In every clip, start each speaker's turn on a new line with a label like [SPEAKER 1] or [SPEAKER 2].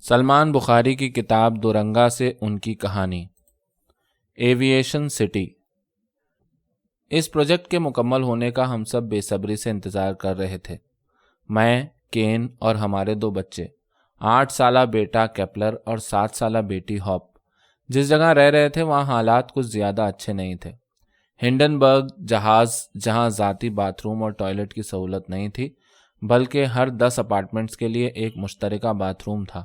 [SPEAKER 1] سلمان بخاری کی کتاب دورنگا سے ان کی کہانی، ایویشن سٹی۔ اس پروجیکٹ کے مکمل ہونے کا ہم سب بے صبری سے انتظار کر رہے تھے۔ میں، کین اور ہمارے 2 بچے، 8 سالہ بیٹا کیپلر اور 7 سالہ بیٹی ہاپ۔ جس جگہ رہ رہے تھے وہاں حالات کچھ زیادہ اچھے نہیں تھے۔ ہنڈنبرگ جہاز، جہاں ذاتی باتھ روم اور ٹوائلٹ کی سہولت نہیں تھی، بلکہ ہر 10 اپارٹمنٹس کے لیے ایک مشترکہ باتھ روم تھا،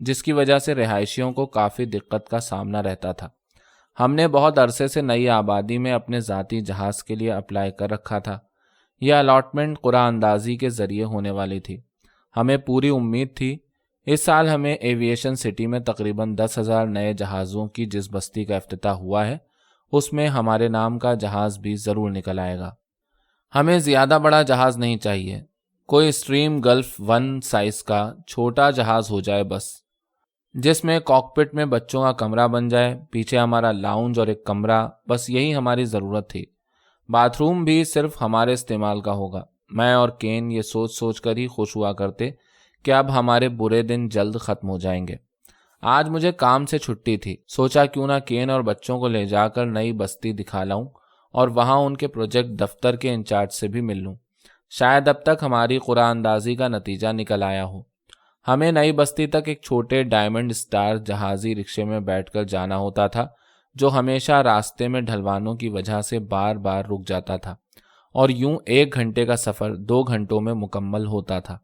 [SPEAKER 1] جس کی وجہ سے رہائشیوں کو کافی دقت کا سامنا رہتا تھا۔ ہم نے بہت عرصے سے نئی آبادی میں اپنے ذاتی جہاز کے لیے اپلائی کر رکھا تھا۔ یہ الاٹمنٹ قرعہ اندازی کے ذریعے ہونے والی تھی۔ ہمیں پوری امید تھی اس سال ہمیں ایویشن سٹی میں تقریباً 10,000 نئے جہازوں کی جس بستی کا افتتاح ہوا ہے، اس میں ہمارے نام کا جہاز بھی ضرور نکل آئے گا۔ ہمیں زیادہ بڑا جہاز نہیں چاہیے، کوئی اسٹریم گلف 1 سائز کا چھوٹا جہاز ہو جائے بس، جس میں کاکپٹ میں بچوں کا کمرہ بن جائے، پیچھے ہمارا لاؤنج اور ایک کمرہ، بس یہی ہماری ضرورت تھی۔ باتھ روم بھی صرف ہمارے استعمال کا ہوگا۔ میں اور کین یہ سوچ کر ہی خوش ہوا کرتے کہ اب ہمارے برے دن جلد ختم ہو جائیں گے۔ آج مجھے کام سے چھٹی تھی، سوچا کیوں نہ کین اور بچوں کو لے جا کر نئی بستی دکھا لاؤں اور وہاں ان کے پروجیکٹ دفتر کے انچارج سے بھی مل لوں۔ شاید اب تک ہماری قرعہ اندازی کا نتیجہ نکل آیا ہو۔ ہمیں نئی بستی تک ایک چھوٹے ڈائمنڈ اسٹار جہازی رکشے میں بیٹھ کر جانا ہوتا تھا، جو ہمیشہ راستے میں ڈھلوانوں کی وجہ سے بار بار رک جاتا تھا، اور یوں 1 گھنٹے کا سفر 2 گھنٹوں میں مکمل ہوتا تھا۔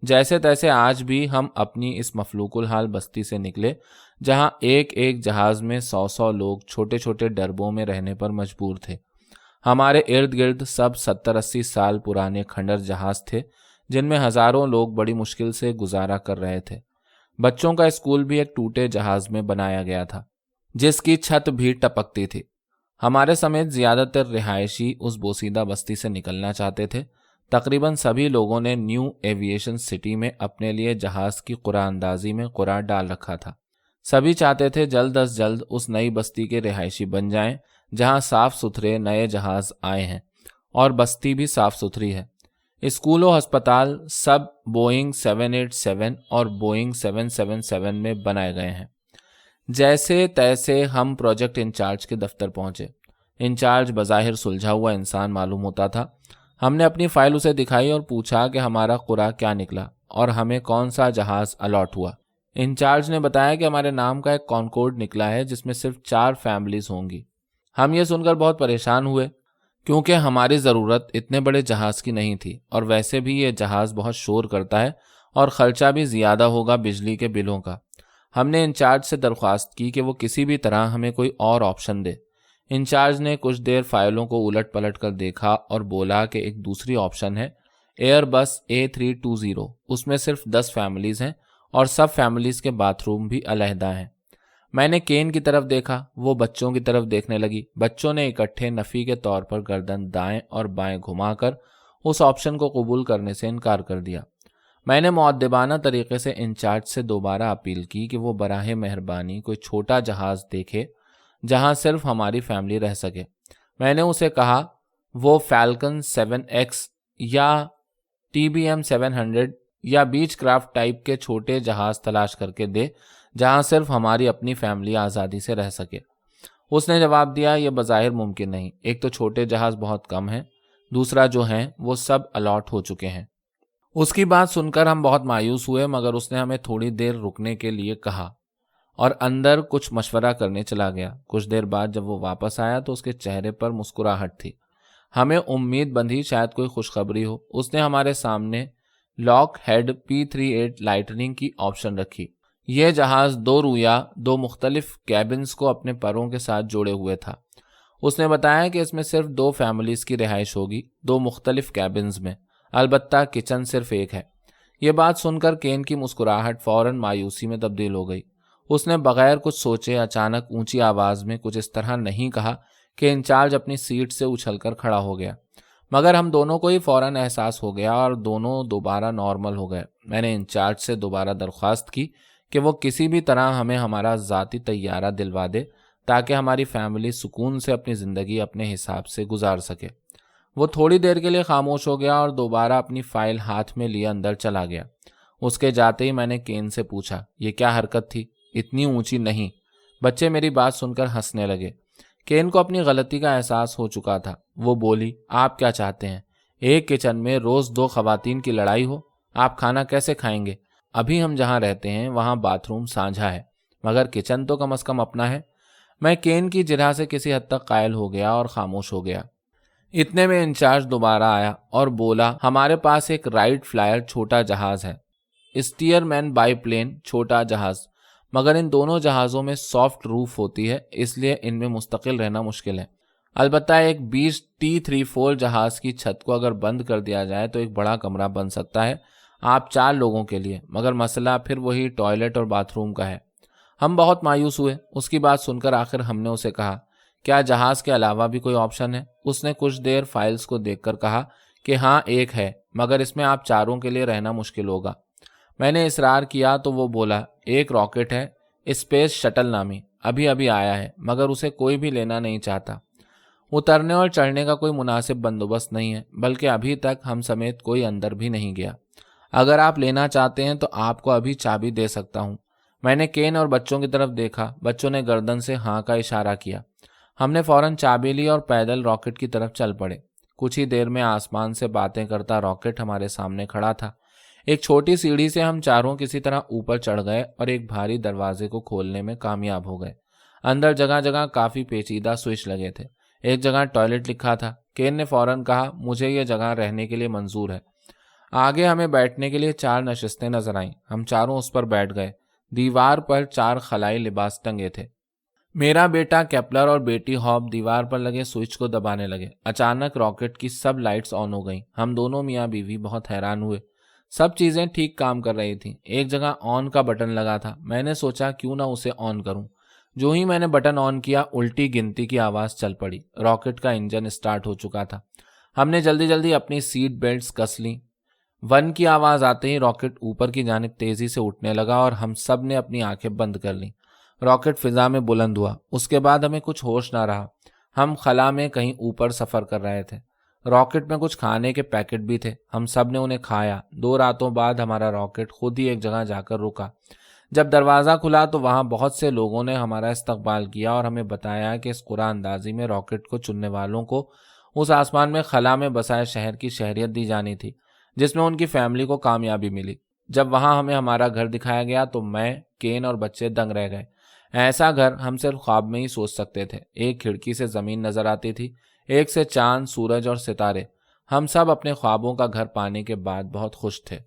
[SPEAKER 1] جیسے تیسے آج بھی ہم اپنی اس مفلوق الحال بستی سے نکلے، جہاں ایک جہاز میں 100 لوگ چھوٹے چھوٹے ڈربوں میں رہنے پر مجبور تھے۔ ہمارے ارد گرد سب 70-80 سال پرانے کھنڈر جہاز تھے، جن میں ہزاروں لوگ بڑی مشکل سے گزارا کر رہے تھے۔ بچوں کا اسکول بھی ایک ٹوٹے جہاز میں بنایا گیا تھا، جس کی چھت بھی ٹپکتی تھی۔ ہمارے سمیت زیادہ تر رہائشی اس بوسیدہ بستی سے نکلنا چاہتے تھے۔ تقریباً سبھی لوگوں نے نیو ایویشن سٹی میں اپنے لیے جہاز کی قرعہ اندازی میں قرعہ ڈال رکھا تھا۔ سبھی چاہتے تھے جلد از جلد اس نئی بستی کے رہائشی بن جائیں، جہاں صاف ستھرے نئے جہاز آئے ہیں اور بستی بھی صاف ستھری ہے۔ اسکول و ہسپتال سب بوئنگ 787 اور بوئنگ 777 میں بنائے گئے ہیں۔ جیسے تیسے ہم پروجیکٹ انچارج کے دفتر پہنچے۔ انچارج بظاہر سلجھا ہوا انسان معلوم ہوتا تھا۔ ہم نے اپنی فائل اسے دکھائی اور پوچھا کہ ہمارا قرعہ کیا نکلا اور ہمیں کون سا جہاز الاٹ ہوا۔ انچارج نے بتایا کہ ہمارے نام کا ایک کانکورڈ نکلا ہے، جس میں صرف 4 فیملیز ہوں گی۔ ہم یہ سن کر بہت پریشان ہوئے، کیونکہ ہماری ضرورت اتنے بڑے جہاز کی نہیں تھی، اور ویسے بھی یہ جہاز بہت شور کرتا ہے اور خرچہ بھی زیادہ ہوگا بجلی کے بلوں کا۔ ہم نے انچارج سے درخواست کی کہ وہ کسی بھی طرح ہمیں کوئی اور آپشن دے۔ انچارج نے کچھ دیر فائلوں کو الٹ پلٹ کر دیکھا اور بولا کہ ایک دوسری آپشن ہے، ایئر بس A320، اس میں صرف 10 فیملیز ہیں اور سب فیملیز کے باتھ روم بھی علیحدہ ہیں۔ میں نے کین کی طرف دیکھا، وہ بچوں کی طرف دیکھنے لگی۔ بچوں نے اکٹھے نفی کے طور پر گردن دائیں اور بائیں گھما کر اس آپشن کو قبول کرنے سے انکار کر دیا۔ میں نے مؤدبانہ طریقے سے انچارج سے دوبارہ اپیل کی کہ وہ براہ مہربانی کوئی چھوٹا جہاز دیکھے جہاں صرف ہماری فیملی رہ سکے۔ میں نے اسے کہا وہ فالکن 7X یا TBM 700 یا بیچ کرافٹ ٹائپ کے چھوٹے جہاز تلاش کر کے دے، جہاں صرف ہماری اپنی فیملی آزادی سے رہ سکے۔ اس نے جواب دیا، یہ بظاہر ممکن نہیں۔ ایک تو چھوٹے جہاز بہت کم ہیں، دوسرا جو ہیں وہ سب الاٹ ہو چکے ہیں۔ اس کی بات سن کر ہم بہت مایوس ہوئے، مگر اس نے ہمیں تھوڑی دیر رکنے کے لیے کہا اور اندر کچھ مشورہ کرنے چلا گیا۔ کچھ دیر بعد جب وہ واپس آیا تو اس کے چہرے پر مسکراہٹ تھی۔ ہمیں امید بندھی شاید کوئی خوشخبری ہو۔ اس نے ہمارے سامنے لاک ہیڈ P38 لائٹننگ کی آپشن رکھی۔ یہ جہاز 2 رویا 2 مختلف کیبنز کو اپنے پروں کے ساتھ جوڑے ہوئے تھا۔ اس نے بتایا کہ اس میں صرف 2 فیملیز کی رہائش ہوگی، 2 مختلف کیبنز میں، البتہ کچن صرف ایک ہے۔ یہ بات سن کر کین کی مسکراہٹ فوراً مایوسی میں تبدیل ہو گئی۔ اس نے بغیر کچھ سوچے اچانک اونچی آواز میں کچھ اس طرح نہیں کہا کہ انچارج اپنی سیٹ سے اچھل کر کھڑا ہو گیا، مگر ہم دونوں کو ہی فوراً احساس ہو گیا اور دونوں دوبارہ نارمل ہو گئے۔ میں نے انچارج سے دوبارہ درخواست کی کہ وہ کسی بھی طرح ہمیں ہمارا ذاتی طیارہ دلوا دے تاکہ ہماری فیملی سکون سے اپنی زندگی اپنے حساب سے گزار سکے۔ وہ تھوڑی دیر کے لیے خاموش ہو گیا اور دوبارہ اپنی فائل ہاتھ میں لیے اندر چلا گیا۔ اس کے جاتے ہی میں نے کین سے پوچھا، یہ کیا حرکت تھی؟ اتنی اونچی نہیں۔ بچے میری بات سن کر ہنسنے لگے۔ کین کو اپنی غلطی کا احساس ہو چکا تھا۔ وہ بولی، آپ کیا چاہتے ہیں؟ ایک کچن میں روز 2 خواتین کی لڑائی ہو؟ آپ کھانا کیسے کھائیں گے؟ ابھی ہم جہاں رہتے ہیں وہاں باتھ روم سانجھا ہے، مگر کچن تو کم از کم اپنا ہے۔ میں کین کی جرح سے کسی حد تک قائل ہو گیا اور خاموش ہو گیا۔ اتنے میں انچارج دوبارہ آیا اور بولا، ہمارے پاس ایک رائٹ فلائر چھوٹا جہاز ہے، اسٹیئر مین بائی پلین چھوٹا جہاز، مگر ان دونوں جہازوں میں سافٹ روف ہوتی ہے، اس لیے ان میں مستقل رہنا مشکل ہے۔ البتہ ایک 20 T-34 جہاز کی چھت کو اگر بند کر دیا جائے تو ایک بڑا کمرہ بن سکتا ہے، آپ 4 لوگوں کے لیے، مگر مسئلہ پھر وہی ٹوائلٹ اور باتھ روم کا ہے۔ ہم بہت مایوس ہوئے۔ اس کی بات سن کر آخر ہم نے اسے کہا، کیا جہاز کے علاوہ بھی کوئی آپشن ہے؟ اس نے کچھ دیر فائلز کو دیکھ کر کہا کہ ہاں ایک ہے، مگر اس میں آپ 4 کے لیے رہنا مشکل ہوگا۔ میں نے اصرار کیا تو وہ بولا، ایک راکٹ ہے، اسپیس شٹل نامی، ابھی آیا ہے، مگر اسے کوئی بھی لینا نہیں چاہتا۔ اترنے اور چڑھنے کا کوئی مناسب بندوبست نہیں ہے، بلکہ ابھی تک ہم سمیت کوئی اندر بھی نہیں گیا۔ اگر آپ لینا چاہتے ہیں تو آپ کو ابھی چابی دے سکتا ہوں۔ میں نے کین اور بچوں کی طرف دیکھا۔ بچوں نے گردن سے ہاں کا اشارہ کیا۔ ہم نے فوراً چابی لی اور پیدل راکٹ کی طرف چل پڑے۔ کچھ ہی دیر میں آسمان سے باتیں کرتا راکٹ ہمارے سامنے کھڑا تھا۔ ایک چھوٹی سیڑھی سے ہم چاروں کسی طرح اوپر چڑھ گئے اور ایک بھاری دروازے کو کھولنے میں کامیاب ہو گئے۔ اندر جگہ جگہ کافی پیچیدہ سوئچ لگے تھے۔ ایک جگہ ٹوائلٹ لکھا تھا۔ کین نے فوراً کہا، مجھے یہ جگہ رہنے کے لیے منظور ہے۔ آگے ہمیں بیٹھنے کے لیے 4 نشستیں نظر آئیں۔ ہم چاروں اس پر بیٹھ گئے۔ دیوار پر 4 خلائی لباس ٹنگے تھے۔ میرا بیٹا کیپلر اور بیٹی ہاپ دیوار پر لگے سوئچ کو دبانے لگے۔ اچانک راکٹ کی سب لائٹس آن ہو گئیں۔ ہم دونوں میاں بیوی بہت حیران ہوئے۔ سب چیزیں ٹھیک کام کر رہی تھیں۔ ایک جگہ آن کا بٹن لگا تھا۔ میں نے سوچا کیوں نہ اسے آن کروں۔ جو ہی میں نے بٹن آن کیا، الٹی گنتی کی آواز چل پڑی۔ راکٹ کا انجن اسٹارٹ ہو چکا تھا۔ ہم نے جلدی جلدی اپنی سیٹ بیلٹس کس لیں۔ 1 کی آواز آتے ہی راکٹ اوپر کی جانب تیزی سے اٹھنے لگا اور ہم سب نے اپنی آنکھیں بند کر لیں۔ راکٹ فضا میں بلند ہوا۔ اس کے بعد ہمیں کچھ ہوش نہ رہا۔ ہم خلا میں کہیں اوپر سفر کر رہے تھے۔ راکٹ میں کچھ کھانے کے پیکٹ بھی تھے۔ ہم سب نے انہیں کھایا۔ 2 راتوں بعد ہمارا راکٹ خود ہی ایک جگہ جا کر رکا۔ جب دروازہ کھلا تو وہاں بہت سے لوگوں نے ہمارا استقبال کیا اور ہمیں بتایا کہ اس قرعہ اندازی میں راکٹ کو چننے والوں کو اس آسمان میں خلا میں بسائے شہر کی شہریت دی جانی تھی، جس میں ان کی فیملی کو کامیابی ملی۔ جب وہاں ہمیں ہمارا گھر دکھایا گیا تو میں، کین اور بچے دنگ رہ گئے۔ ایسا گھر ہم صرف خواب میں ہی سوچ سکتے تھے۔ ایک کھڑکی سے زمین نظر آتی تھی، ایک سے چاند، سورج اور ستارے۔ ہم سب اپنے خوابوں کا گھر پانے کے بعد بہت خوش تھے۔